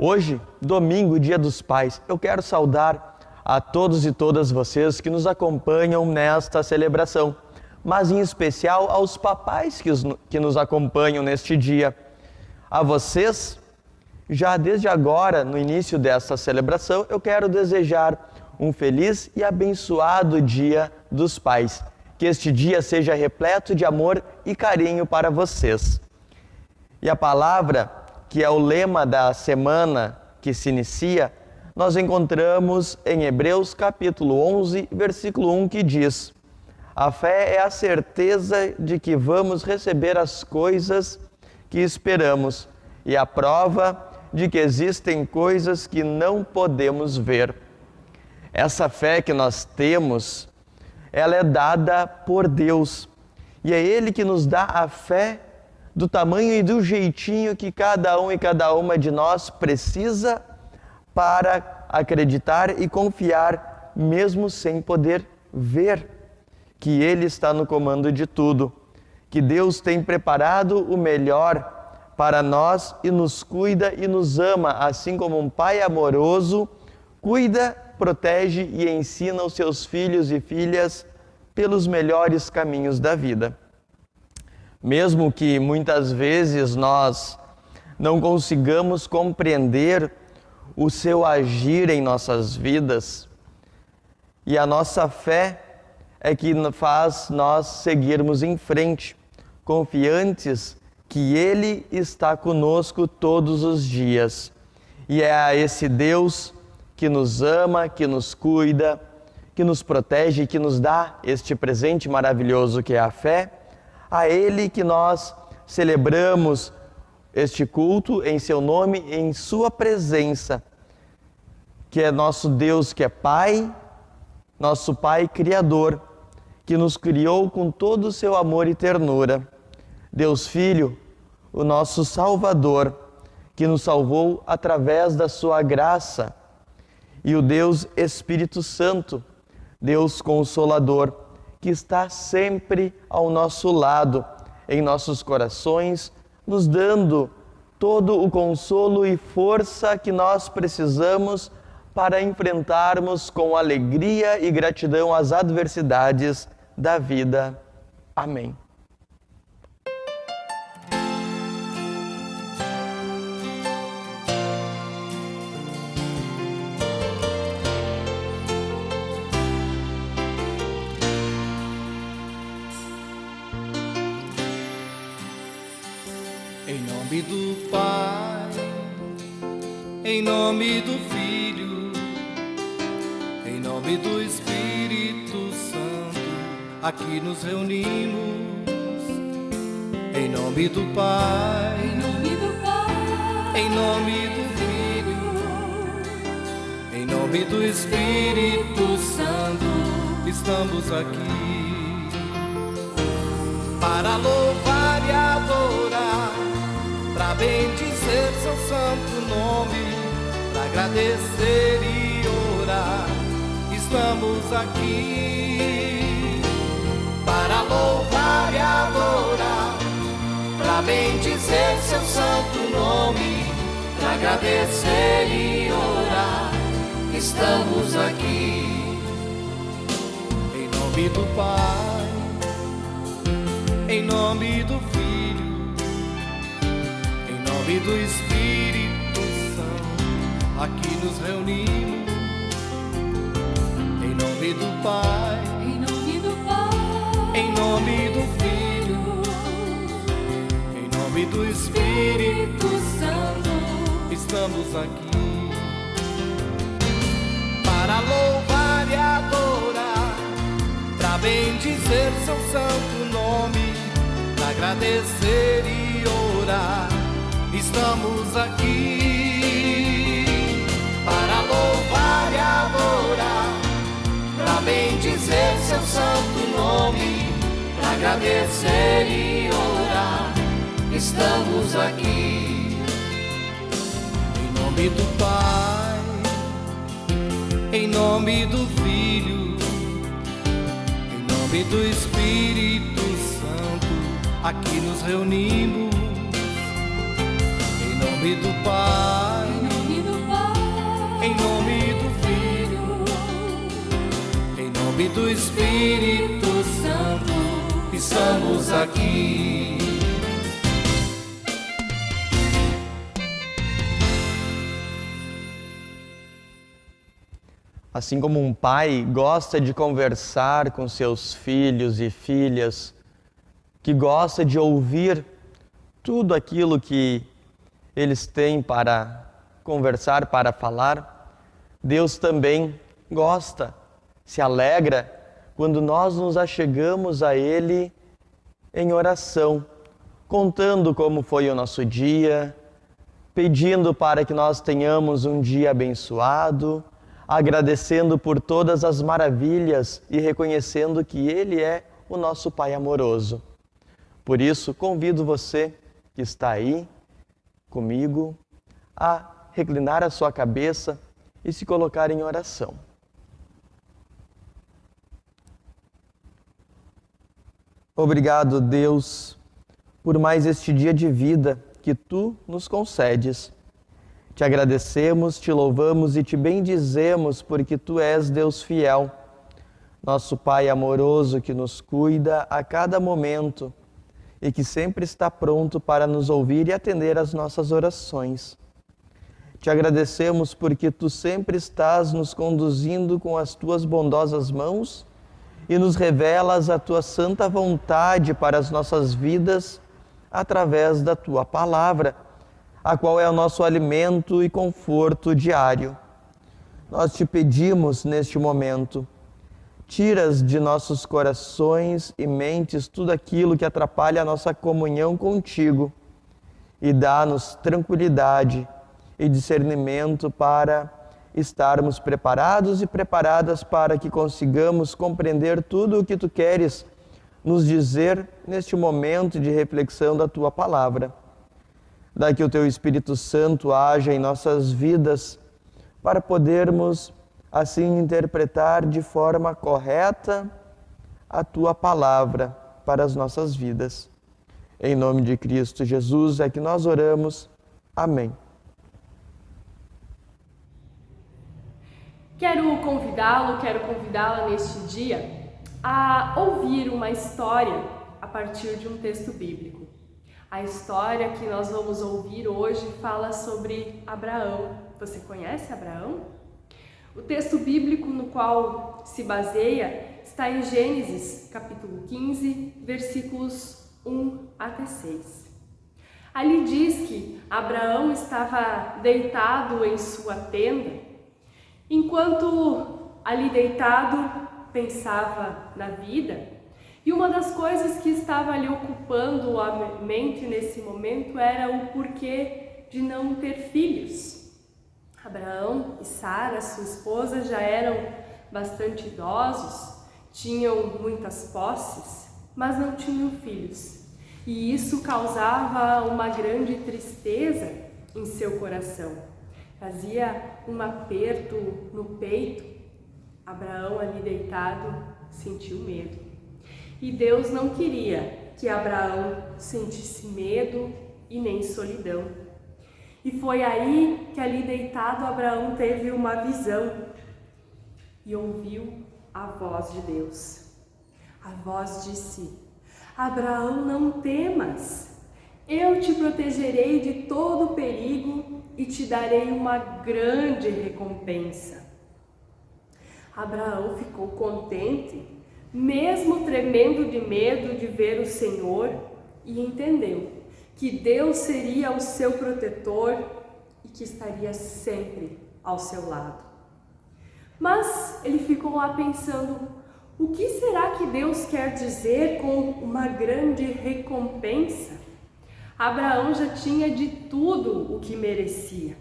Hoje, domingo, Dia dos Pais, eu quero saudar a todos e todas vocês que nos acompanham nesta celebração, mas em especial aos papais que nos acompanham neste dia. A vocês, já desde agora, no início desta celebração, eu quero desejar um feliz e abençoado Dia dos Pais. Que este dia seja repleto de amor e carinho para vocês. E a palavra, que é o lema da semana que se inicia, nós encontramos em Hebreus capítulo 11, versículo 1, que diz: a fé é a certeza de que vamos receber as coisas que esperamos e a prova de que existem coisas que não podemos ver. Essa fé que nós temos, ela é dada por Deus, e é Ele que nos dá a fé do tamanho e do jeitinho que cada um e cada uma de nós precisa para acreditar e confiar, mesmo sem poder ver, que Ele está no comando de tudo, que Deus tem preparado o melhor para nós e nos cuida e nos ama, assim como um pai amoroso cuida, protege e ensina os seus filhos e filhas pelos melhores caminhos da vida. Mesmo que muitas vezes nós não consigamos compreender o seu agir em nossas vidas, e a nossa fé é que faz nós seguirmos em frente, confiantes que Ele está conosco todos os dias. E é a esse Deus que nos ama, que nos cuida, que nos protege e que nos dá este presente maravilhoso que é a fé, a Ele que nós celebramos este culto em seu nome, em sua presença, que é nosso Deus, que é Pai, nosso Pai Criador, que nos criou com todo o seu amor e ternura. Deus Filho, o nosso Salvador, que nos salvou através da sua graça. E o Deus Espírito Santo, Deus Consolador, que está sempre ao nosso lado, em nossos corações, nos dando todo o consolo e força que nós precisamos para enfrentarmos com alegria e gratidão as adversidades da vida. Amém. Em nome do Pai, em nome do Filho, em nome do Espírito Santo, aqui nos reunimos. Em nome do Pai, em nome do Filho, em nome do Espírito Santo, estamos aqui para louvar e adorar, para bendizer seu santo nome, para agradecer e orar. Estamos aqui para louvar e adorar, para bendizer seu santo nome, para agradecer e orar. Estamos aqui em nome do Pai, em nome do Filho, em nome do Espírito Santo, aqui nos reunimos. Em nome do Pai, em nome do Filho, em nome do Espírito Santo, estamos aqui para louvar e adorar, para bendizer seu santo nome, para agradecer e orar. Estamos aqui para louvar e adorar, para bendizer seu santo nome, para agradecer e orar. Estamos aqui em nome do Pai, em nome do Filho, em nome do Espírito Santo, aqui nos reunimos. Em nome do Pai, em nome do Filho, em nome do Espírito Santo, estamos aqui. Assim como um pai gosta de conversar com seus filhos e filhas, que gosta de ouvir tudo aquilo que eles têm para conversar, para falar, Deus também gosta, se alegra quando nós nos achegamos a Ele em oração, contando como foi o nosso dia, pedindo para que nós tenhamos um dia abençoado, agradecendo por todas as maravilhas e reconhecendo que Ele é o nosso Pai amoroso. Por isso, convido você que está aí comigo a reclinar a sua cabeça e se colocar em oração. Obrigado, Deus, por mais este dia de vida que Tu nos concedes. Te agradecemos, te louvamos e te bendizemos porque Tu és Deus fiel, nosso Pai amoroso que nos cuida a cada momento e que sempre está pronto para nos ouvir e atender às nossas orações. Te agradecemos porque Tu sempre estás nos conduzindo com as Tuas bondosas mãos e nos revelas a Tua santa vontade para as nossas vidas através da Tua palavra, a qual é o nosso alimento e conforto diário. Nós te pedimos neste momento, tiras de nossos corações e mentes tudo aquilo que atrapalha a nossa comunhão contigo e dá-nos tranquilidade e discernimento para estarmos preparados e preparadas para que consigamos compreender tudo o que Tu queres nos dizer neste momento de reflexão da Tua palavra. Dá que o Teu Espírito Santo haja em nossas vidas para podermos assim interpretar de forma correta a Tua palavra para as nossas vidas. Em nome de Cristo Jesus é que nós oramos. Amém. Quero convidá-la neste dia a ouvir uma história a partir de um texto bíblico. A história que nós vamos ouvir hoje fala sobre Abraão. Você conhece Abraão? O texto bíblico no qual se baseia está em Gênesis, capítulo 15, versículos 1 até 6. Ali diz que Abraão estava deitado em sua tenda, enquanto ali deitado pensava na vida. E uma das coisas que estava ali ocupando a mente nesse momento era o porquê de não ter filhos. Abraão e Sara, sua esposa, já eram bastante idosos, tinham muitas posses, mas não tinham filhos. E isso causava uma grande tristeza em seu coração. Fazia um aperto no peito. Abraão ali deitado sentiu medo. E Deus não queria que Abraão sentisse medo e nem solidão. E foi aí que ali deitado Abraão teve uma visão e ouviu a voz de Deus. A voz disse: Abraão, não temas, eu te protegerei de todo perigo e te darei uma grande recompensa. Abraão ficou contente, mesmo tremendo de medo de ver o Senhor, e entendeu que Deus seria o seu protetor e que estaria sempre ao seu lado. Mas ele ficou lá pensando, o que será que Deus quer dizer com uma grande recompensa? Abraão já tinha de tudo o que merecia.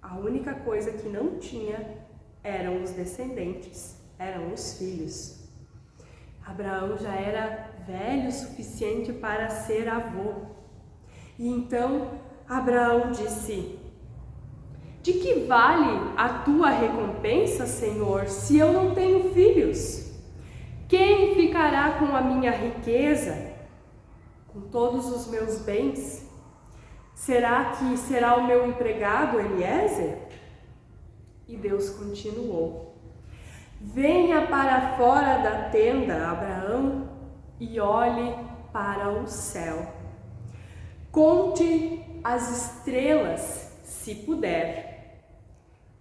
A única coisa que não tinha eram os descendentes, eram os filhos. Abraão já era velho o suficiente para ser avô. E então Abraão disse: de que vale a tua recompensa, Senhor, se eu não tenho filhos? Quem ficará com a minha riqueza, com todos os meus bens? Será que será o meu empregado Eliezer? E Deus continuou: venha para fora da tenda, Abraão, e olhe para o céu. Conte as estrelas, se puder,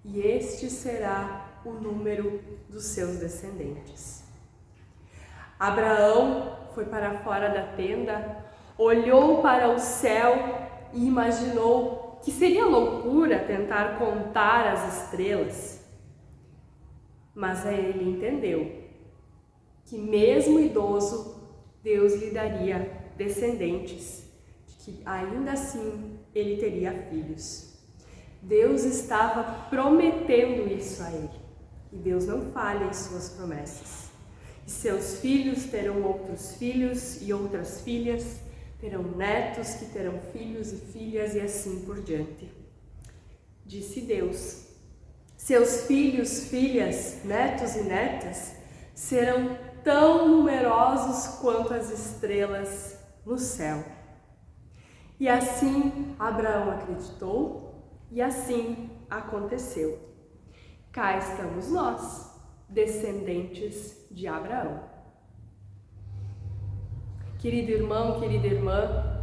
e este será o número dos seus descendentes. Abraão foi para fora da tenda, olhou para o céu e imaginou que seria loucura tentar contar as estrelas. Mas aí ele entendeu que mesmo idoso, Deus lhe daria descendentes, que ainda assim ele teria filhos. Deus estava prometendo isso a ele, e Deus não falha em suas promessas. E seus filhos terão outros filhos e outras filhas, terão netos que terão filhos e filhas e assim por diante. Disse Deus: seus filhos, filhas, netos e netas serão tão numerosos quanto as estrelas no céu. E assim Abraão acreditou e assim aconteceu. Cá estamos nós, descendentes de Abraão. Querido irmão, querida irmã,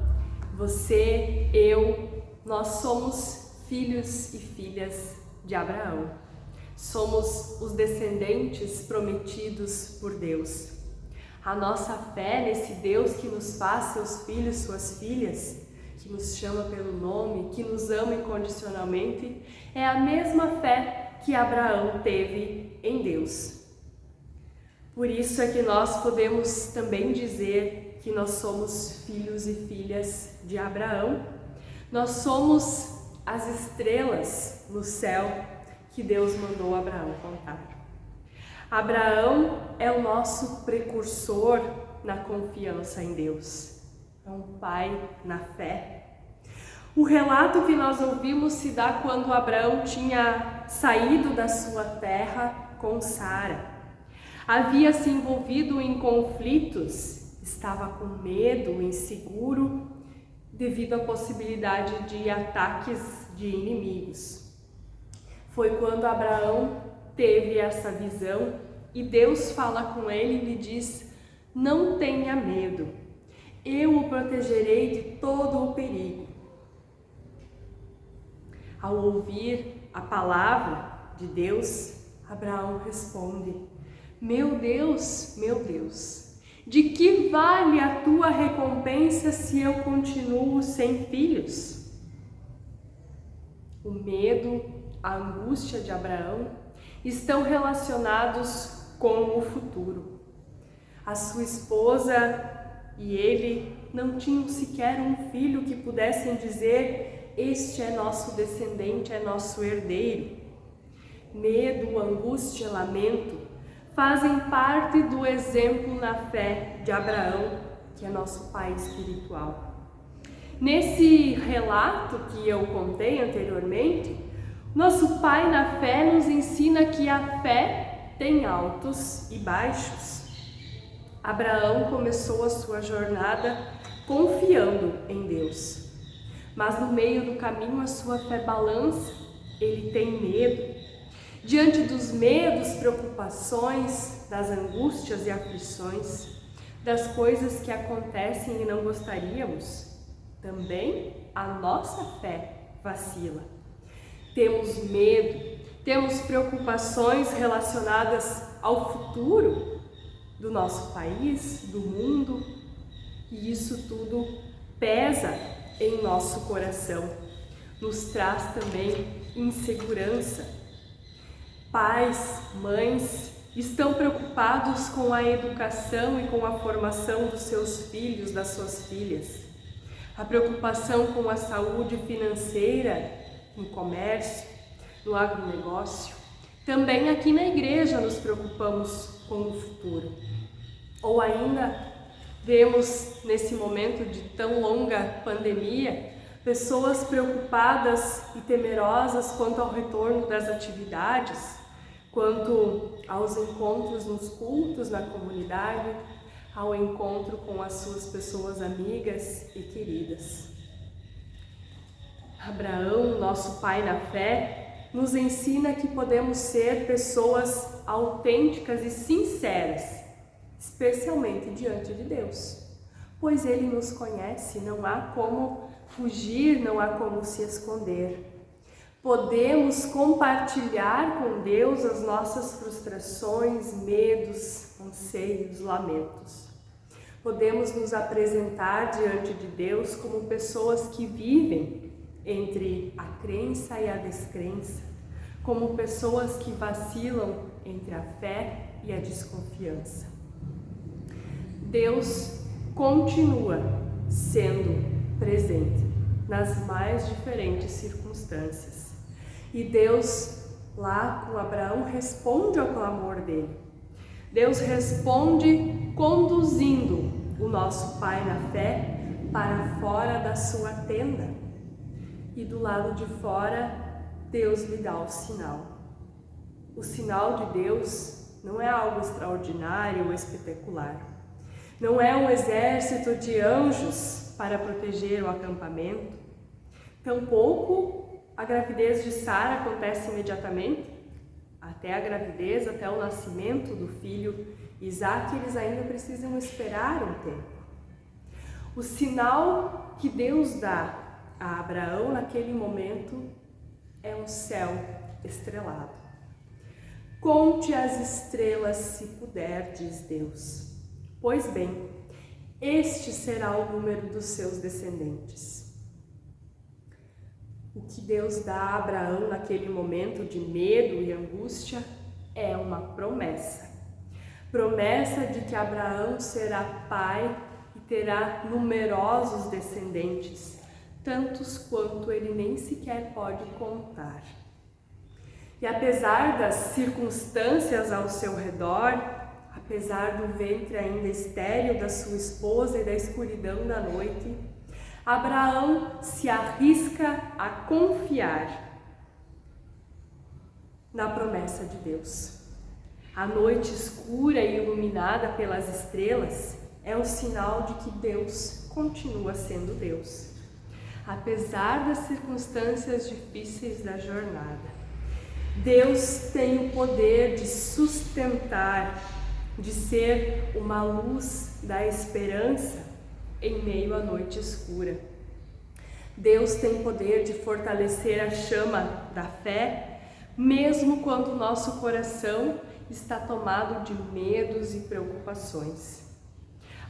você, eu, nós somos filhos e filhas de Abraão. Somos os descendentes prometidos por Deus. A nossa fé nesse Deus que nos faz seus filhos, suas filhas, que nos chama pelo nome, que nos ama incondicionalmente, é a mesma fé que Abraão teve em Deus. Por isso é que nós podemos também dizer que nós somos filhos e filhas de Abraão. Nós somos as estrelas no céu que Deus mandou Abraão contar. Abraão é o nosso precursor na confiança em Deus. É um pai na fé. O relato que nós ouvimos se dá quando Abraão tinha saído da sua terra com Sara. Havia se envolvido em conflitos, estava com medo, inseguro, devido à possibilidade de ataques de inimigos. Foi quando Abraão teve essa visão e Deus fala com ele e lhe diz: não tenha medo, eu o protegerei de todo o perigo. Ao ouvir a palavra de Deus, Abraão responde: meu Deus, de que vale a tua recompensa se eu continuo sem filhos? O medo, a angústia de Abraão estão relacionados com o futuro. A sua esposa e ele não tinham sequer um filho que pudessem dizer: este é nosso descendente, é nosso herdeiro. Medo, angústia, lamento fazem parte do exemplo na fé de Abraão, que é nosso pai espiritual. Nesse relato que eu contei anteriormente, nosso pai na fé nos ensina que a fé tem altos e baixos. Abraão começou a sua jornada confiando em Deus, mas no meio do caminho a sua fé balança, ele tem medo. Diante dos medos, preocupações, das angústias e aflições, das coisas que acontecem e não gostaríamos, também a nossa fé vacila. Temos medo, temos preocupações relacionadas ao futuro do nosso país, do mundo, e isso tudo pesa em nosso coração, nos traz também insegurança. Pais, mães estão preocupados com a educação e com a formação dos seus filhos, das suas filhas. A preocupação com a saúde financeira, no comércio, no agronegócio. Também aqui na igreja nos preocupamos com o futuro. Ou ainda vemos nesse momento de tão longa pandemia, pessoas preocupadas e temerosas quanto ao retorno das atividades, quanto aos encontros nos cultos na comunidade, ao encontro com as suas pessoas amigas e queridas. Abraão, nosso pai na fé, nos ensina que podemos ser pessoas autênticas e sinceras, especialmente diante de Deus, pois Ele nos conhece, não há como fugir, não há como se esconder. Podemos compartilhar com Deus as nossas frustrações, medos, anseios, lamentos. Podemos nos apresentar diante de Deus como pessoas que vivem entre a crença e a descrença, como pessoas que vacilam entre a fé e a desconfiança. Deus continua sendo presente nas mais diferentes circunstâncias. E Deus, lá com Abraão, responde ao clamor dele. Deus responde conduzindo o nosso pai na fé para fora da sua tenda. E do lado de fora, Deus lhe dá o sinal. O sinal de Deus não é algo extraordinário ou espetacular. Não é um exército de anjos para proteger o acampamento. Tampouco a gravidez de Sara acontece imediatamente. Até a gravidez, até o nascimento do filho Isaac, eles ainda precisam esperar um tempo. O sinal que Deus dá a Abraão naquele momento é um céu estrelado. Conte as estrelas se puder, diz Deus. Pois bem, este será o número dos seus descendentes. O que Deus dá a Abraão naquele momento de medo e angústia é uma promessa. Promessa de que Abraão será pai e terá numerosos descendentes, tantos quanto ele nem sequer pode contar. E apesar das circunstâncias ao seu redor, apesar do ventre ainda estéril da sua esposa e da escuridão da noite, Abraão se arrisca a confiar na promessa de Deus. A noite escura e iluminada pelas estrelas é um sinal de que Deus continua sendo Deus, apesar das circunstâncias difíceis da jornada. Deus tem o poder de sustentar, de ser uma luz da esperança em meio à noite escura. Deus tem poder de fortalecer a chama da fé, mesmo quando o nosso coração está tomado de medos e preocupações.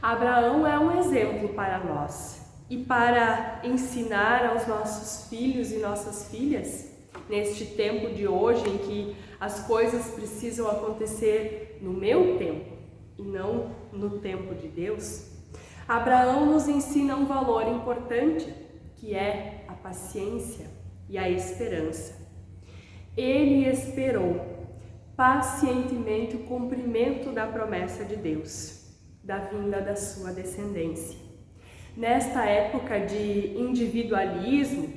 Abraão é um exemplo para nós e para ensinar aos nossos filhos e nossas filhas, neste tempo de hoje em que as coisas precisam acontecer no meu tempo e não no tempo de Deus. Abraão nos ensina um valor importante, que é a paciência e a esperança. Ele esperou pacientemente o cumprimento da promessa de Deus, da vinda da sua descendência. Nesta época de individualismo,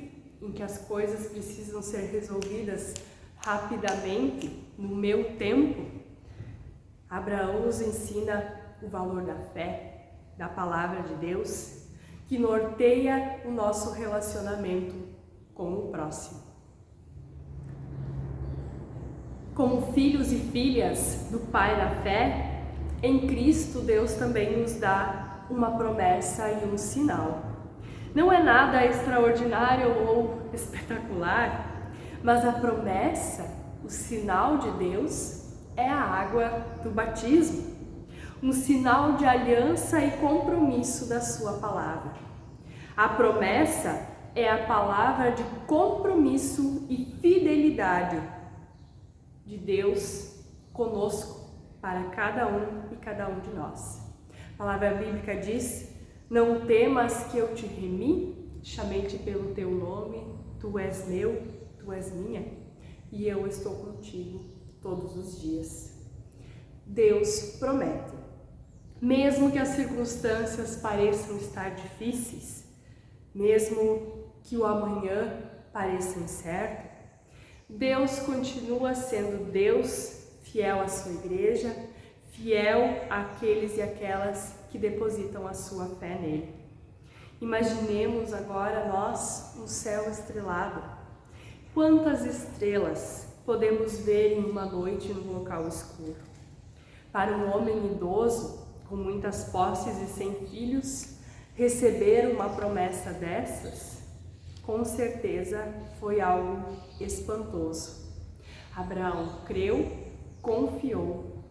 em que as coisas precisam ser resolvidas rapidamente, no meu tempo, Abraão nos ensina o valor da fé, da palavra de Deus, que norteia o nosso relacionamento com o próximo. Como filhos e filhas do Pai da fé, em Cristo Deus também nos dá uma promessa e um sinal. Não é nada extraordinário ou espetacular, mas a promessa, o sinal de Deus, é a água do batismo, um sinal de aliança e compromisso da sua palavra. A promessa é a palavra de compromisso e fidelidade de Deus conosco, para cada um e cada um de nós. A palavra bíblica diz: não temas que eu te remi, chamei-te pelo teu nome, tu és meu, tu és minha, e eu estou contigo todos os dias. Deus promete, mesmo que as circunstâncias pareçam estar difíceis, mesmo que o amanhã pareça incerto, Deus continua sendo Deus, fiel à sua igreja, fiel àqueles e aquelas que depositam a sua fé nele. Imaginemos agora nós um céu estrelado, Quantas estrelas podemos ver em uma noite num local escuro? Para um homem idoso, com muitas posses e sem filhos, receber uma promessa dessas, com certeza foi algo espantoso. Abraão creu, confiou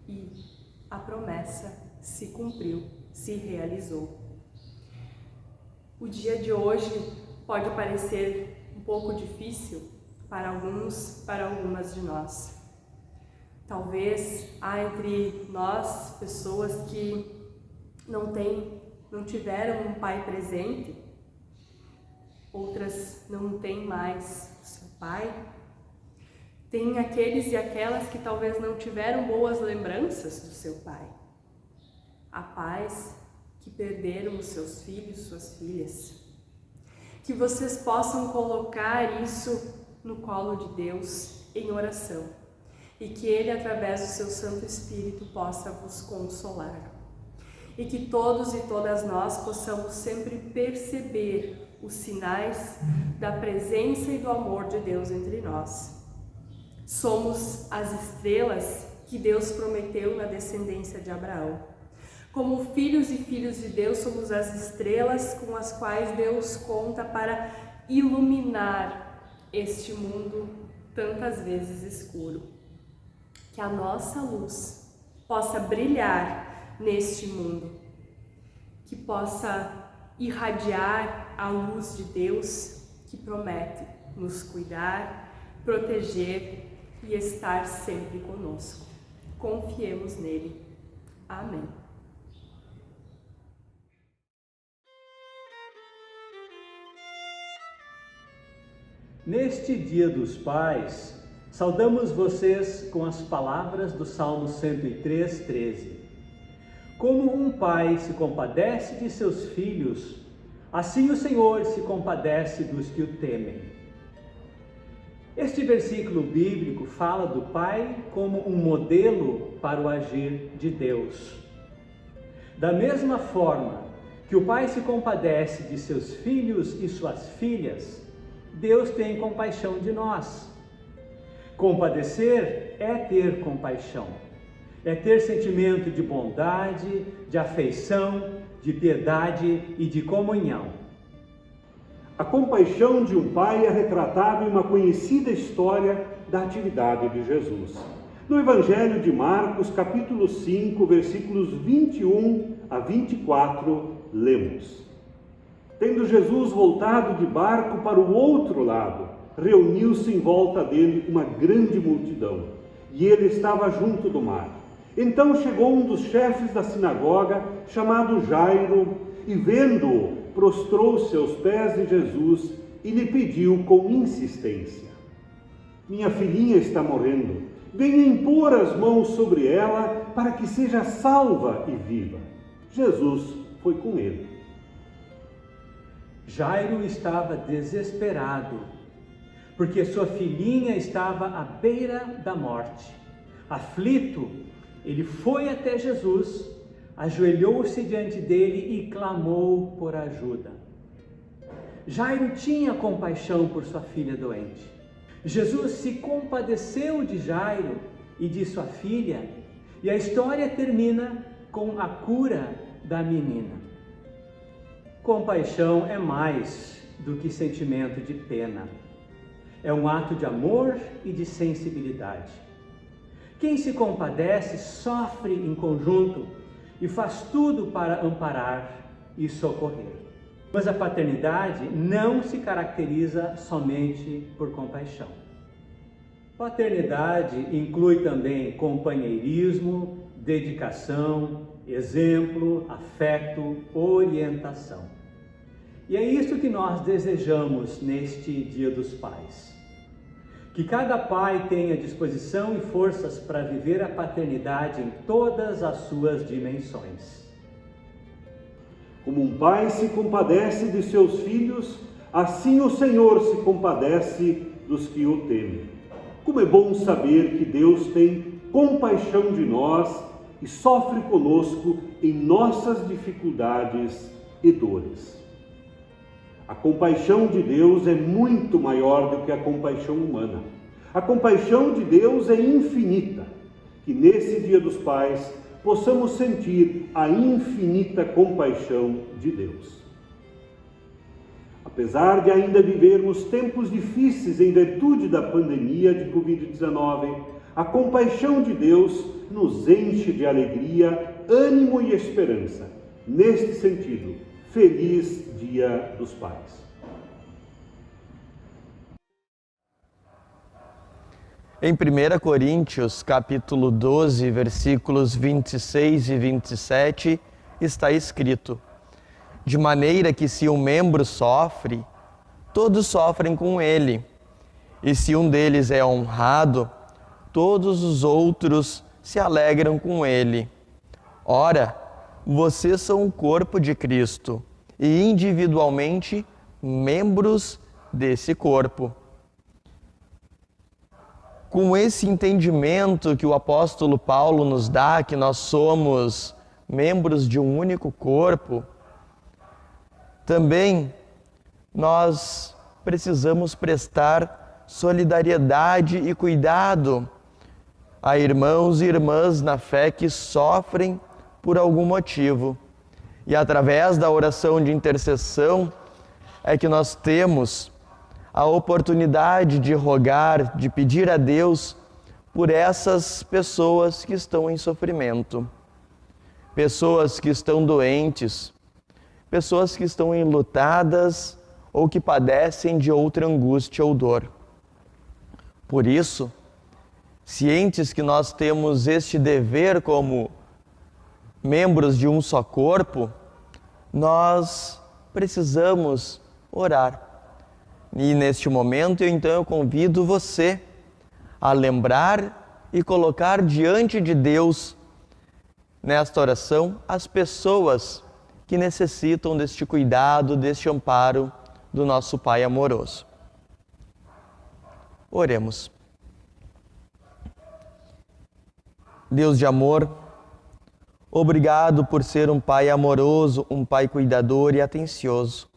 e a promessa se cumpriu, se realizou. O dia de hoje pode parecer um pouco difícil para alguns, para algumas de nós. Talvez há entre nós pessoas que não tiveram um pai presente, outras não têm mais o seu pai. Tem aqueles e aquelas que talvez não tiveram boas lembranças do seu pai. Há pais que perderam os seus filhos, suas filhas. Que vocês possam colocar isso no colo de Deus em oração e que Ele, através do seu Santo Espírito, possa vos consolar. E que todos e todas nós possamos sempre perceber os sinais da presença e do amor de Deus entre nós. Somos as estrelas que Deus prometeu na descendência de Abraão. Como filhos e filhas de Deus, somos as estrelas com as quais Deus conta para iluminar este mundo tantas vezes escuro. Que a nossa luz possa brilhar neste mundo, que possa irradiar a luz de Deus que promete nos cuidar, proteger e estar sempre conosco. Confiemos nele. Amém. Neste Dia dos Pais, saudamos vocês com as palavras do Salmo 103:13. Como um pai se compadece de seus filhos, assim o Senhor se compadece dos que o temem. Este versículo bíblico fala do pai como um modelo para o agir de Deus. Da mesma forma que o pai se compadece de seus filhos e suas filhas, Deus tem compaixão de nós. Compadecer é ter compaixão, é ter sentimento de bondade, de afeição, de piedade e de comunhão. A compaixão de um pai é retratada em uma conhecida história da atividade de Jesus. No Evangelho de Marcos, capítulo 5, versículos 21 a 24, lemos: Tendo Jesus voltado de barco para o outro lado, reuniu-se em volta dele uma grande multidão, e ele estava junto do mar. Então chegou um dos chefes da sinagoga, chamado Jairo, e vendo-o, prostrou-se aos pés de Jesus e lhe pediu com insistência: Minha filhinha está morrendo, venha impor as mãos sobre ela para que seja salva e viva. Jesus foi com ele. Jairo estava desesperado, porque sua filhinha estava à beira da morte. Aflito, ele foi até Jesus, ajoelhou-se diante dele e clamou por ajuda. Jairo tinha compaixão por sua filha doente. Jesus se compadeceu de Jairo e de sua filha, e a história termina com a cura da menina. Compaixão é mais do que sentimento de pena. É um ato de amor e de sensibilidade. Quem se compadece sofre em conjunto e faz tudo para amparar e socorrer. Mas a paternidade não se caracteriza somente por compaixão. Paternidade inclui também companheirismo, dedicação, exemplo, afeto, orientação. E é isso que nós desejamos neste Dia dos Pais. Que cada pai tenha disposição e forças para viver a paternidade em todas as suas dimensões. Como um pai se compadece de seus filhos, assim o Senhor se compadece dos que o temem. Como é bom saber que Deus tem compaixão de nós e sofre conosco em nossas dificuldades e dores. A compaixão de Deus é muito maior do que a compaixão humana. A compaixão de Deus é infinita. Que nesse Dia dos Pais possamos sentir a infinita compaixão de Deus. Apesar de ainda vivermos tempos difíceis em virtude da pandemia de Covid-19, a compaixão de Deus nos enche de alegria, ânimo e esperança. Neste sentido, feliz Dia dos Pais. Em 1 Coríntios, capítulo 12, versículos 26 e 27, está escrito: de maneira que se um membro sofre, todos sofrem com ele. E se um deles é honrado, todos os outros se alegram com ele. Ora, vocês são o corpo de Cristo e individualmente membros desse corpo. Com esse entendimento que o apóstolo Paulo nos dá, que nós somos membros de um único corpo, também nós precisamos prestar solidariedade e cuidado a irmãos e irmãs na fé que sofrem por algum motivo. E através da oração de intercessão é que nós temos a oportunidade de rogar, de pedir a Deus por essas pessoas que estão em sofrimento, pessoas que estão doentes, pessoas que estão enlutadas ou que padecem de outra angústia ou dor. Por isso, cientes que nós temos este dever como membros de um só corpo, nós precisamos orar. E neste momento, então, eu convido você a lembrar e colocar diante de Deus, nesta oração, as pessoas que necessitam deste cuidado, deste amparo do nosso Pai amoroso. Oremos. Deus de amor, obrigado por ser um Pai amoroso, um Pai cuidador e atencioso.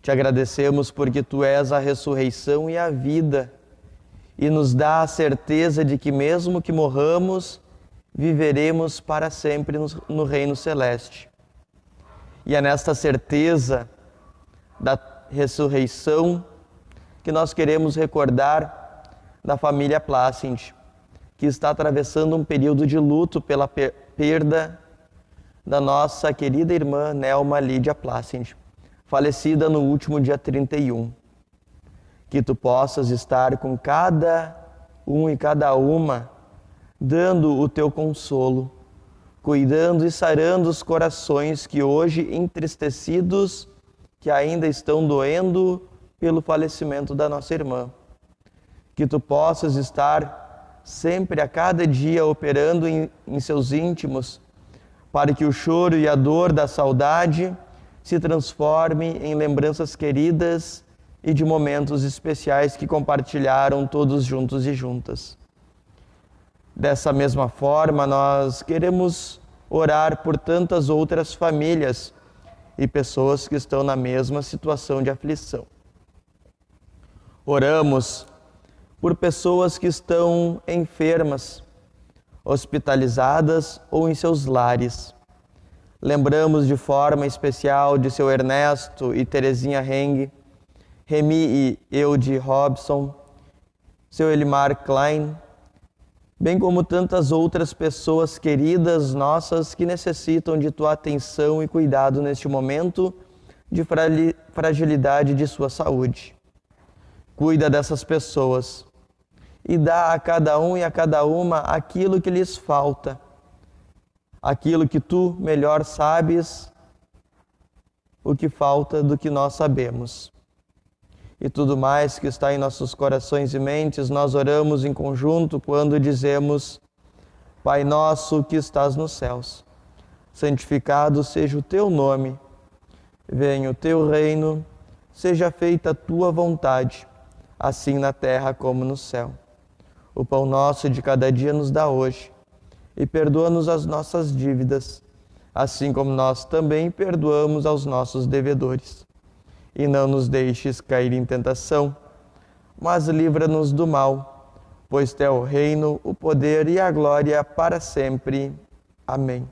Te agradecemos porque Tu és a ressurreição e a vida e nos dá a certeza de que mesmo que morramos, viveremos para sempre no reino celeste. E é nesta certeza da ressurreição que nós queremos recordar da família Placid, que está atravessando um período de luto pela perda da nossa querida irmã Nelma Lídia Placid, falecida no último dia 31. Que Tu possas estar com cada um e cada uma, dando o Teu consolo, cuidando e sarando os corações que hoje entristecidos, que ainda estão doendo pelo falecimento da nossa irmã. Que Tu possas estar sempre, a cada dia, operando em seus íntimos, para que o choro e a dor da saudade se transforme em lembranças queridas e de momentos especiais que compartilharam todos juntos e juntas. Dessa mesma forma, nós queremos orar por tantas outras famílias e pessoas que estão na mesma situação de aflição. Oramos por pessoas que estão enfermas, hospitalizadas ou em seus lares. Lembramos de forma especial de seu Ernesto e Terezinha Heng, Remi e Eude Robson, seu Elimar Klein, bem como tantas outras pessoas queridas nossas que necessitam de Tua atenção e cuidado neste momento de fragilidade de sua saúde. Cuida dessas pessoas e dá a cada um e a cada uma aquilo que lhes falta, aquilo que Tu melhor sabes, o que falta do que nós sabemos. E tudo mais que está em nossos corações e mentes, nós oramos em conjunto quando dizemos: Pai nosso que estás nos céus, santificado seja o Teu nome, venha o Teu reino, seja feita a Tua vontade, assim na terra como no céu. O pão nosso de cada dia nos dá hoje, e perdoa-nos as nossas dívidas, assim como nós também perdoamos aos nossos devedores. e não nos deixes cair em tentação, mas livra-nos do mal, pois teu é o reino, o poder e a glória para sempre. Amém.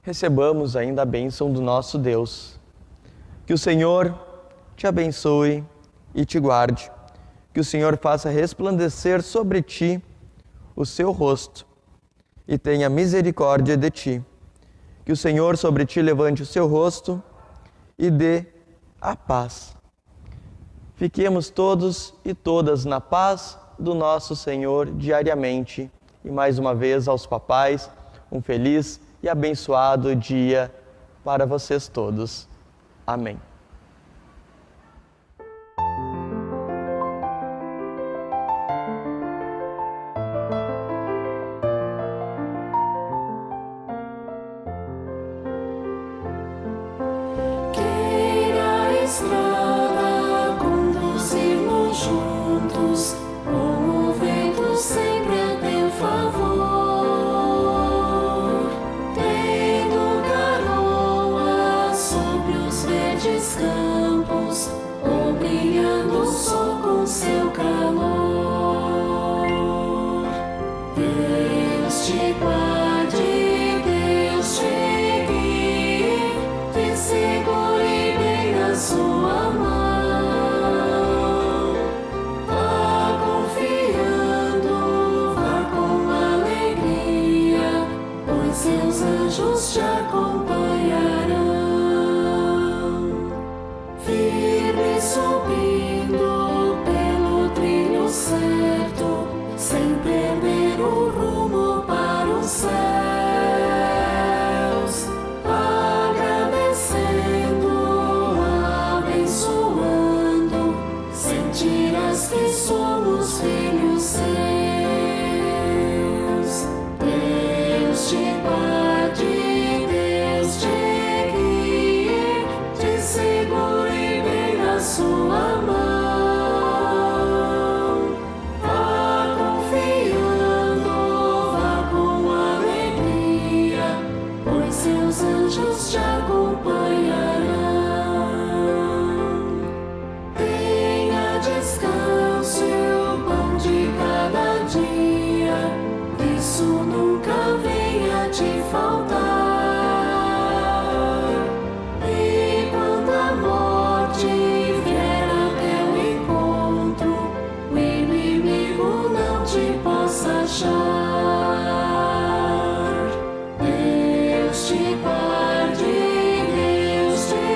Recebamos ainda a bênção do nosso Deus. Que o Senhor te abençoe e te guarde. Que o Senhor faça resplandecer sobre ti o seu rosto e tenha misericórdia de ti. Que o Senhor sobre ti levante o seu rosto e dê a paz. Fiquemos todos e todas na paz do nosso Senhor diariamente. E mais uma vez aos papais, um feliz e abençoado dia para vocês todos. Amém. Estrada, conduzir-nos juntos, com o vento sempre a teu favor. Tendo garoa sobre os verdes campos, ou brilhando o sol com seu calor. Deus te guarde, Deus te guie, te segure bem na sua mão. Vá confiando, vá com alegria, pois seus anjos te acompanharão. Firme subindo pelo trilho certo, sem perder o rumo para os céus. Sentirás que somos filhos seus. Deus te guarde, Deus te guie, te segure bem na sua mão. Vá confiando, vá com alegria, pois seus anjos te acompanharão. Descanso e o pão de cada dia, isso nunca venha te faltar. E quando a morte vier a teu encontro, o inimigo não te possa achar. Deus te guarde, Deus te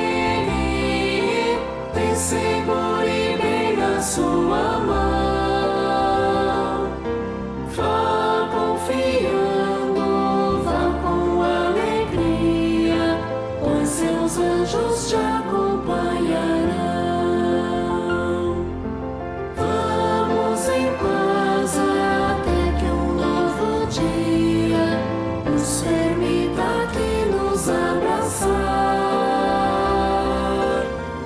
guie, te segure bem na sua mão. Vá confiando, vá com alegria, pois seus anjos te acompanharão. Vamos em paz até que um novo dia nos permita aqui nos abraçar.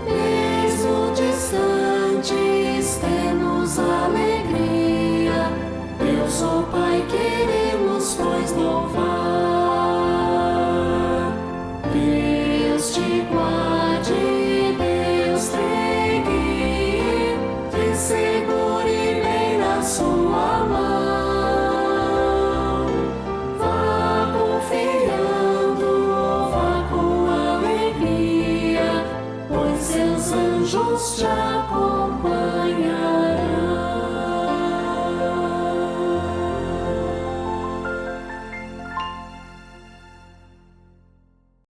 Mesmo distantes, temos alegria. Deus, ó Pai, queremos, pois, louvar. Deus te guarde, Deus te guie, te segure bem na sua mão. Vá confiando, vá com alegria, pois seus anjos te acompanham.